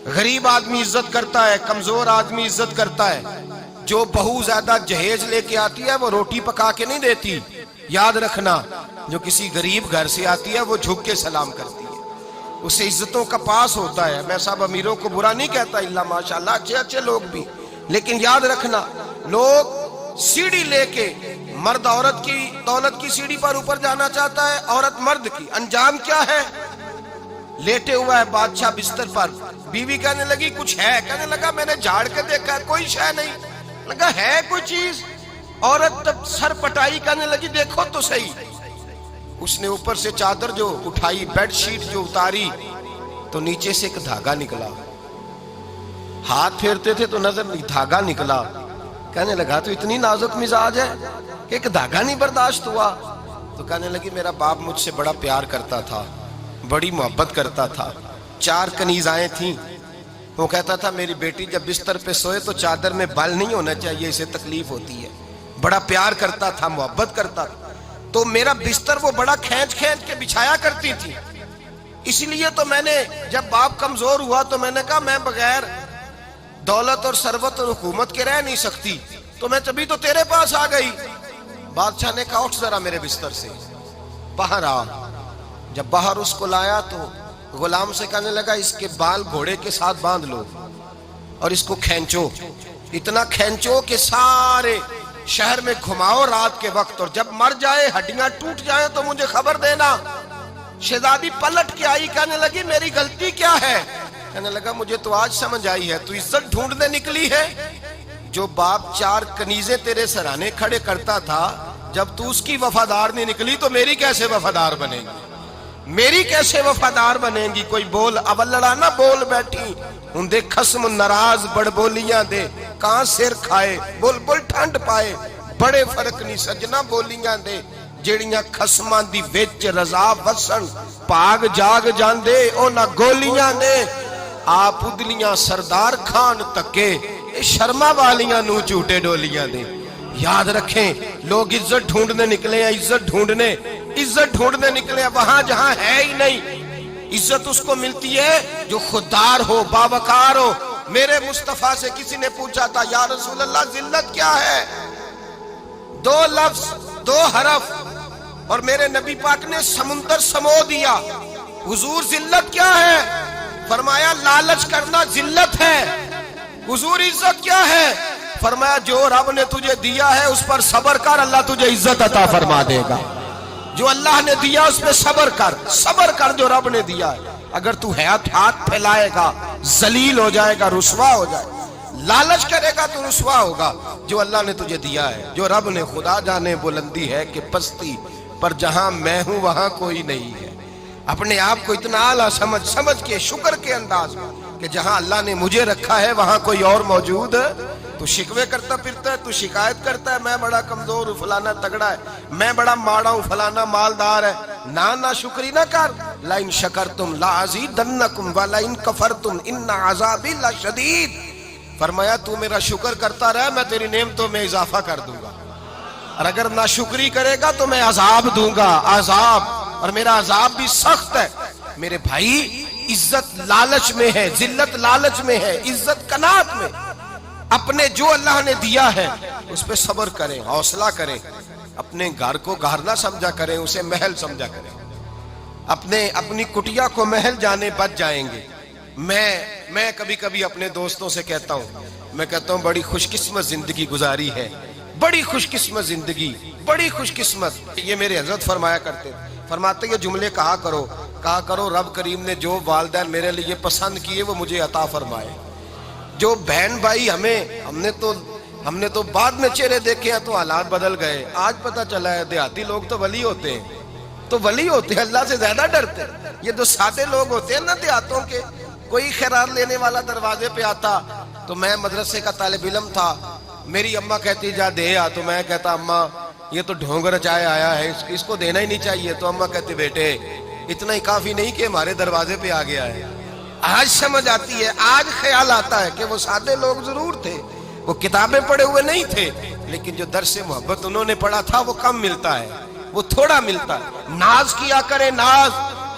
غریب آدمی عزت کرتا ہے، کمزور آدمی عزت کرتا ہے. جو بہو زیادہ جہیز لے کے آتی ہے وہ روٹی پکا کے نہیں دیتی، یاد رکھنا. جو کسی غریب گھر سے آتی ہے وہ جھک کے سلام کرتی ہے، اسے عزتوں کا پاس ہوتا ہے. میں سب امیروں کو برا نہیں کہتا، اللہ ماشاءاللہ اچھے اچھے لوگ بھی، لیکن یاد رکھنا لوگ سیڑھی لے کے، مرد عورت کی دولت کی سیڑھی پر اوپر جانا چاہتا ہے، عورت مرد کی. انجام کیا ہے؟ لیٹے ہوا ہے بادشاہ بستر پر، بیوی کہنے لگی کچھ ہے؟ کہنے لگا میں نے جھاڑ کے دیکھا ہے کوئی شے نہیں. لگا ہے کوئی چیز؟ عورت تب سر پٹائی، کہنے لگی دیکھو تو صحیح. اس نے اوپر سے چادر جو اٹھائی، بیڈ شیٹ جو اتاری، تو نیچے سے ایک دھاگا نکلا. ہاتھ پھیرتے تھے تو نظر نہیں، دھاگا نکلا. کہنے لگا تو اتنی نازک مزاج ہے کہ ایک دھاگا نہیں برداشت ہوا. تو کہنے لگی میرا باپ مجھ سے بڑا پیار کرتا تھا، بڑی محبت کرتا تھا. 4 کنیزائیں تھیں. وہ کہتا تھا میری بیٹی جب بستر پہ سوئے تو چادر میں بال نہیں ہونا چاہیے، اسے تکلیف ہوتی ہے. بڑا پیار کرتا تھا، محبت کرتا تھا. تو میرا بستر وہ بڑا کھینچ کھینچ کے بچھایا کرتی تھی. اس لیے تو میں نے جب باپ کمزور ہوا تو میں نے کہا میں بغیر دولت اور ثروت اور حکومت کے رہ نہیں سکتی، تو میں تبھی تو تیرے پاس آ گئی. بادشاہ نے کہا اٹھ ذرا میرے بستر سے، باہر آ. جب باہر اس کو لایا تو غلام سے کہنے لگا اس کے بال گھوڑے کے ساتھ باندھ لو اور اس کو کھینچو، اتنا کھینچو کہ سارے شہر میں گھماؤ رات کے وقت، اور جب مر جائے ہڈیاں ٹوٹ جائیں تو مجھے خبر دینا. شہزادی پلٹ کے آئی، کہنے لگی میری غلطی کیا ہے؟ کہنے لگا مجھے تو آج سمجھ آئی ہے، تو عزت ڈھونڈنے نکلی ہے. جو باپ 4 کنیزیں تیرے سرانے کھڑے کرتا تھا، جب تو اس کی وفادار نہیں نکلی تو میری کیسے وفادار بنے گی؟ میری کیسے وفادار بنے گی؟ کوئی بول اول لڑانا بول بیٹھی ہوں دے خسم ناراض بڑ بولیاں دے، کہاں سر کھائے بول بول ٹھنڈ پائے. بڑے فرق نہیں سجنا بولیاں دے، جیڑیاں خسماں دی وچ رضا وسن، پاگ جاگ جاندے او نہ گولیاں دے. آپ ادلیاں سردار خان تکے، شرما والیاں نو چوٹے ڈولیاں دے. یاد رکھیں لوگ عزت ڈھونڈنے نکلے ہیں، عزت ڈھونڈنے نکلے ہیں وہاں جہاں ہے ہی نہیں. عزت اس کو ملتی ہے جو خوددار ہو، باوقار ہو. میرے مصطفیٰ سے کسی نے پوچھا تھا یا رسول اللہ ذلت کیا ہے؟ 2 لفظ 2 حرف، اور میرے نبی پاک نے سمندر سمو دیا. حضور ذلت کیا ہے؟ فرمایا لالچ کرنا ذلت ہے. حضور عزت کیا ہے؟ فرمایا جو رب نے تجھے دیا ہے اس پر صبر کر، اللہ تجھے عزت عطا فرما دے گا. جو اللہ نے دیا اس پہ صبر کر جو رب نے دیا ہے. اگر تو ہاتھ پھیلائے گا ذلیل ہو جائے گا، رسوا ہو جائے گا. لالچ کرے گا تو رسوا ہوگا. جو اللہ نے تجھے دیا ہے، جو رب نے، خدا جانے بلندی ہے کہ پستی، پر جہاں میں ہوں وہاں کوئی نہیں ہے. اپنے آپ کو اتنا اعلیٰ سمجھ کے شکر کے انداز میں کہ جہاں اللہ نے مجھے رکھا ہے وہاں کوئی اور موجود. تو شکوے کرتا پھرتا ہے، تو شکایت کرتا ہے میں بڑا کمزور ہوں، فلانا تگڑا ہے، میں بڑا ماڑا ہوں، فلانا مالدار ہے. نا شکری نہ کر. لَإِن شَكَرْتُمْ لَأَزِيدَنَّكُمْ وَلَئِن كَفَرْتُمْ إِنَّ عَذَابِي لَشَدِيدٌ. فرمایا تو میرا شکر کرتا رہے، میں تیری نعمتوں میں اضافہ کر دوں گا، اور اگر ناشکری کرے گا تو میں عذاب دوں گا، عذاب، اور میرا عذاب بھی سخت ہے. میرے بھائی عزت لالچ میں ہے، ذلت لالچ میں ہے، عزت قناعت میں. اپنے جو اللہ نے دیا ہے اس پہ صبر کریں، حوصلہ کریں. اپنے گھر کو گھر نہ سمجھا کریں، اسے محل سمجھا کریں. اپنی کٹیا کو محل جانے بچ جائیں گے. میں کبھی کبھی اپنے دوستوں سے کہتا ہوں بڑی خوش قسمت زندگی گزاری ہے، بڑی خوش قسمت زندگی، بڑی خوش قسمت. یہ میرے حضرت فرمایا فرماتے یہ جملے کہا کرو رب کریم نے جو والدین میرے لیے پسند کیے وہ مجھے عطا فرمائے. جو بہن بھائی ہم نے تو بعد میں چہرے دیکھے ہیں تو حالات بدل گئے. آج پتہ چلا ہے دیہاتی لوگ تو ولی ہوتے ہیں، اللہ سے زیادہ ڈرتے ہیں. یہ جو سادے لوگ ہوتے ہیں نا دیہاتوں کے، کوئی خیرات لینے والا دروازے پہ آتا تو میں مدرسے کا طالب علم تھا، میری اماں کہتی جا دے آ، تو میں کہتا اماں یہ تو ڈھونگ رچائے آیا ہے، اس کو دینا ہی نہیں چاہیے. تو اماں کہتی بیٹے اتنا ہی کافی نہیں کہ ہمارے دروازے پہ آ گیا ہے. آج سمجھ آتی ہے، آج خیال آتا ہے کہ وہ سادے لوگ ضرور تھے، وہ کتابیں پڑھے ہوئے نہیں تھے، لیکن جو درس محبت انہوں نے پڑھا تھا وہ کم ملتا ہے، وہ تھوڑا ملتا ہے. ناز کیا کرے، ناز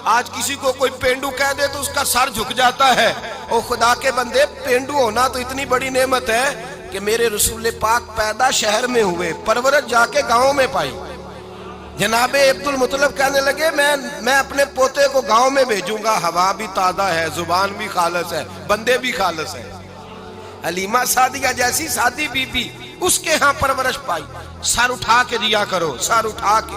آج کسی کو کوئی پینڈو کہہ دے تو اس کا سر جھک جاتا ہے. او خدا کے بندے، پینڈو ہونا تو اتنی بڑی نعمت ہے کہ میرے رسول پاک پیدا شہر میں ہوئے، پرورش جا کے گاؤں میں پائی. جناب عبد المطلب کہنے لگے میں اپنے پوتے کو گاؤں میں بھیجوں گا، ہوا بھی تازہ ہے، زبان بھی خالص ہے، بندے بھی خالص ہیں. حلیمہ سعدیہ جیسی سادی بی بی، اس کے ہاں پرورش پائی. سر اٹھا کے دیا کرو، سر اٹھا کے،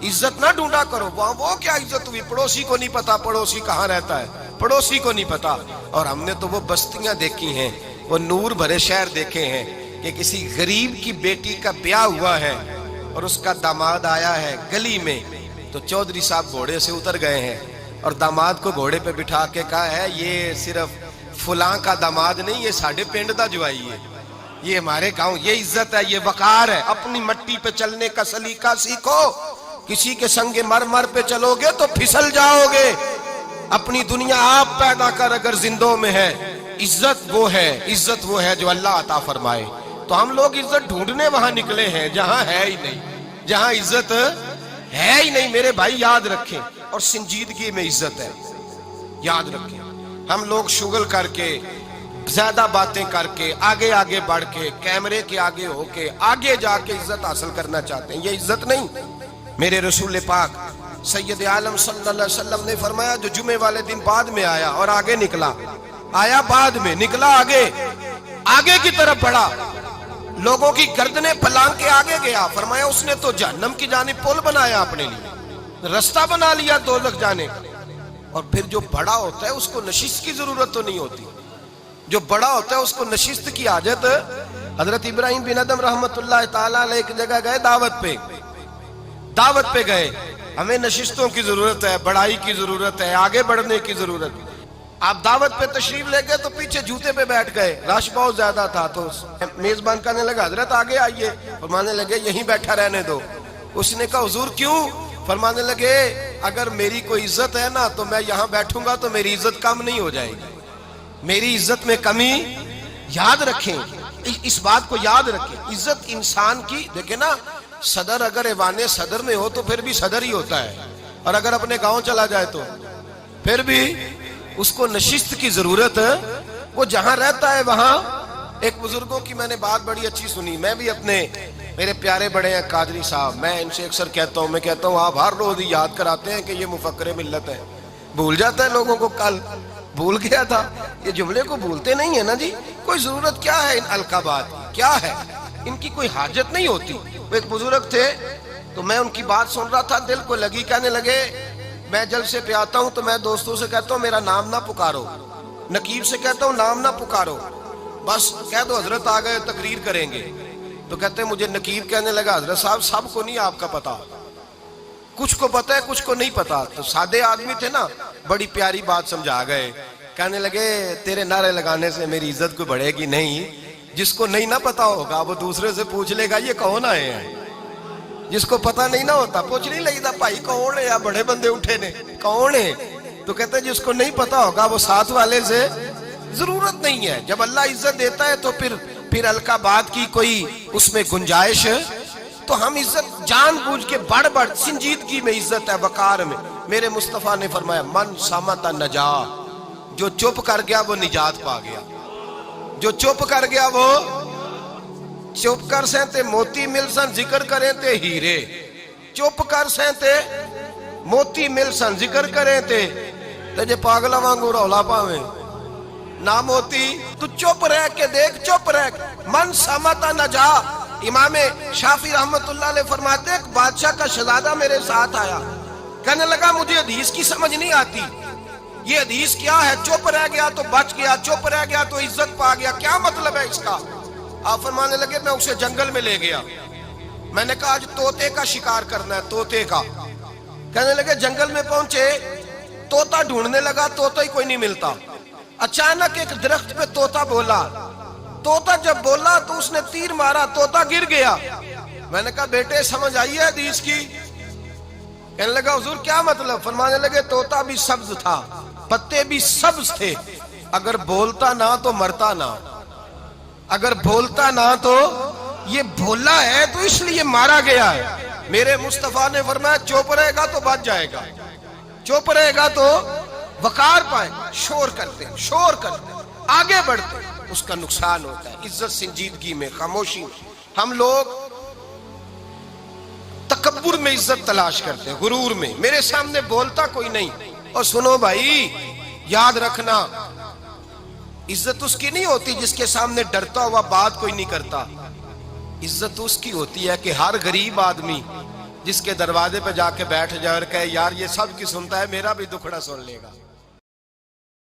عزت نہ ڈھونڈا کرو. وہ کیا عزت ہوئی؟ پڑوسی کو نہیں پتا پڑوسی کہاں رہتا ہے، پڑوسی کو نہیں پتا. اور ہم نے تو وہ بستیاں دیکھی ہیں، وہ نور بھرے شہر دیکھے ہیں کہ کسی غریب کی بیٹی کا بیاہ ہوا ہے اور اس کا داماد آیا ہے گلی میں، تو چودھری صاحب گھوڑے سے اتر گئے ہیں اور داماد کو گھوڑے پہ بٹھا کے کہا ہے یہ صرف فلاں کا داماد نہیں، یہ ساڑھے پنڈ دا جوائی ہے، یہ ہمارے گاؤں. یہ عزت ہے، یہ وقار ہے. اپنی مٹی پہ چلنے کا سلیقہ سیکھو. کسی کے سنگ مرمر پہ چلو گے تو پھسل جاؤ گے. اپنی دنیا آپ پیدا کر اگر زندوں میں ہے. عزت وہ ہے جو اللہ عطا فرمائے. تو ہم لوگ عزت ڈھونڈنے وہاں نکلے ہیں جہاں ہے ہی نہیں، جہاں عزت ہے ہی نہیں. میرے بھائی یاد رکھیں، اور سنجیدگی میں عزت ہے، یاد رکھیں. ہم لوگ شغل کر کے، زیادہ باتیں کر کے، آگے آگے بڑھ کے، کیمرے کے آگے ہو کے، آگے جا کے عزت حاصل کرنا چاہتے ہیں. یہ عزت نہیں. میرے رسول پاک سید عالم صلی اللہ علیہ وسلم نے فرمایا جو جمعے والے دن بعد میں آیا اور آگے نکلا، آیا بعد میں، نکلا آگے کی طرف بڑھا، لوگوں کی گردنیں پھلانگ کے آگے گیا. فرمایا اس نے تو جہنم کی جانب پل بنایا، اپنے لیے رستہ بنا لیا دوزخ جانے کا. اور پھر جو بڑا ہوتا ہے اس کو نشست کی ضرورت تو نہیں ہوتی. جو بڑا ہوتا ہے اس کو نشست کی حاجت. حضرت ابراہیم بن ادم رحمت اللہ تعالیٰ علیہ ایک جگہ گئے، دعوت پہ گئے. ہمیں نشستوں کی ضرورت ہے، بڑائی کی ضرورت ہے، آگے بڑھنے کی ضرورت. آپ دعوت پہ تشریف لے گئے تو پیچھے جوتے پہ بیٹھ گئے، رش بہت زیادہ تھا. تو میزبان کہنے لگا حضرت آگے آئیے. فرمانے لگے یہیں بیٹھا رہنے دو. اس نے کہا حضور کیوں؟ فرمانے لگے اگر میری کوئی عزت ہے نا تو میں یہاں بیٹھوں گا تو میری عزت کم نہیں ہو جائے گی، میری عزت میں کمی. یاد رکھیں اس بات کو، یاد رکھیں. عزت انسان کی، دیکھیں نا، صدر اگر ایوان صدر میں ہو تو پھر بھی صدر ہی ہوتا ہے، اور اگر اپنے گاؤں چلا جائے تو پھر بھی اس کو نشست کی ضرورت ہے. وہ جہاں رہتا ہے وہاں. ایک بزرگوں کی میں نے بات بڑی اچھی سنی. میں بھی میرے پیارے بڑے ہیں قادری صاحب، میں ان سے اکثر کہتا ہوں آپ ہر روز ہی یاد کراتے ہیں کہ یہ مفکر ملت ہے. بھول جاتا ہے لوگوں کو، کل بھول گیا تھا. یہ جملے کو بھولتے نہیں ہیں نا جی. کوئی ضرورت کیا ہے ان القابات کی، کیا ہے ان کی، کوئی حاجت نہیں ہوتی. وہ ایک بزرگ تھے تو میں ان کی بات سن رہا تھا، دل کو لگی. کہنے لگے میں جلسے پہ آتا ہوں تو میں دوستوں سے کہتا ہوں میرا نام نہ پکارو، نقیب سے کہتا ہوں نام نہ پکارو، بس کہہ دو حضرت آ گئے تقریر کریں گے. تو کہتے ہیں مجھے نقیب کہنے لگا حضرت صاحب سب کو نہیں آپ کا پتا، کچھ کو پتا ہے کچھ کو نہیں پتا. تو سادے آدمی تھے نا، بڑی پیاری بات سمجھا گئے. کہنے لگے تیرے نعرے لگانے سے میری عزت کو بڑھے گی نہیں. جس کو نہیں نہ پتا ہوگا وہ دوسرے سے پوچھ لے گا یہ کون آئے ہیں. جس کو پتا نہیں نہ ہوتا پوچھ نہیں لگتا بھائی کون ہے، یا بڑے بندے اٹھے نے کون ہے. تو کہتے ہیں جس کو نہیں پتا ہوگا وہ ساتھ والے سے ضرورت نہیں ہے. جب اللہ عزت دیتا ہے تو پھر القابات کی کوئی اس میں گنجائش. تو ہم عزت جان بوجھ کے بڑھ سنجیدگی میں عزت ہے، وقار میں. میرے مصطفیٰ نے فرمایا من صامت نجا، جو چپ کر گیا وہ نجات پا گیا. جو چپ کر گیا وہ چپ کر سہتے موتی مل سن ذکر کریں تے ہیرے. چپ کر سہتے موتی مل سن ذکر کریں تے جے پاگلا وانگو رولا پاویں نہ موتی. تو چپ رہ کے دیکھ، چپ رہ کے. من صامت نجا. امام شافعی رحمت اللہ علیہ فرماتے ہیں ایک بادشاہ کا شہزادہ میرے ساتھ آیا، کہنے لگا مجھے حدیث کی سمجھ نہیں آتی، یہ حدیث کیا ہے؟ چپ رہ گیا تو بچ گیا، چپ رہ گیا تو عزت پا گیا، کیا مطلب ہے اس کا؟ آپ فرمانے لگے میں اسے جنگل میں لے گیا، میں نے کہا آج طوطے کا شکار کرنا ہے، طوطے کا. کہنے لگے جنگل میں پہنچے، طوطا ڈھونڈنے لگا، طوطا ہی کوئی نہیں ملتا. اچانک ایک درخت پہ طوطا بولا. طوطا جب بولا تو اس نے تیر مارا، طوطا گر گیا. میں نے کہا بیٹے سمجھ آئی ہے حدیث کی؟ کہنے لگا حضور کیا مطلب؟ فرمانے لگے طوطا بھی سبز تھا، پتے بھی سبز تھے، اگر بولتا نہ تو مرتا نہ، اگر بولتا نہ تو یہ بولا ہے تو اس لیے مارا گیا ہے. میرے مصطفیٰ نے فرمایا چپ رہے گا تو بچ جائے گا، چپ رہے گا تو وقار پائے، شور کرتے ہیں آگے بڑھتے ہیں، اس کا نقصان ہوتا ہے۔ عزت سنجیدگی میں، خاموشی میں۔ ہم لوگ تکبر میں عزت تلاش کرتے ہیں، غرور میں، میرے سامنے بولتا کوئی نہیں۔ اور سنو بھائی، یاد رکھنا، عزت اس کی نہیں ہوتی جس کے سامنے ڈرتا ہوا بات کوئی نہیں کرتا۔ عزت اس کی ہوتی ہے کہ ہر غریب آدمی جس کے دروازے پہ جا کے بیٹھ جائے اور کہے یار یہ سب کی سنتا ہے، میرا بھی دکھڑا سن لے گا۔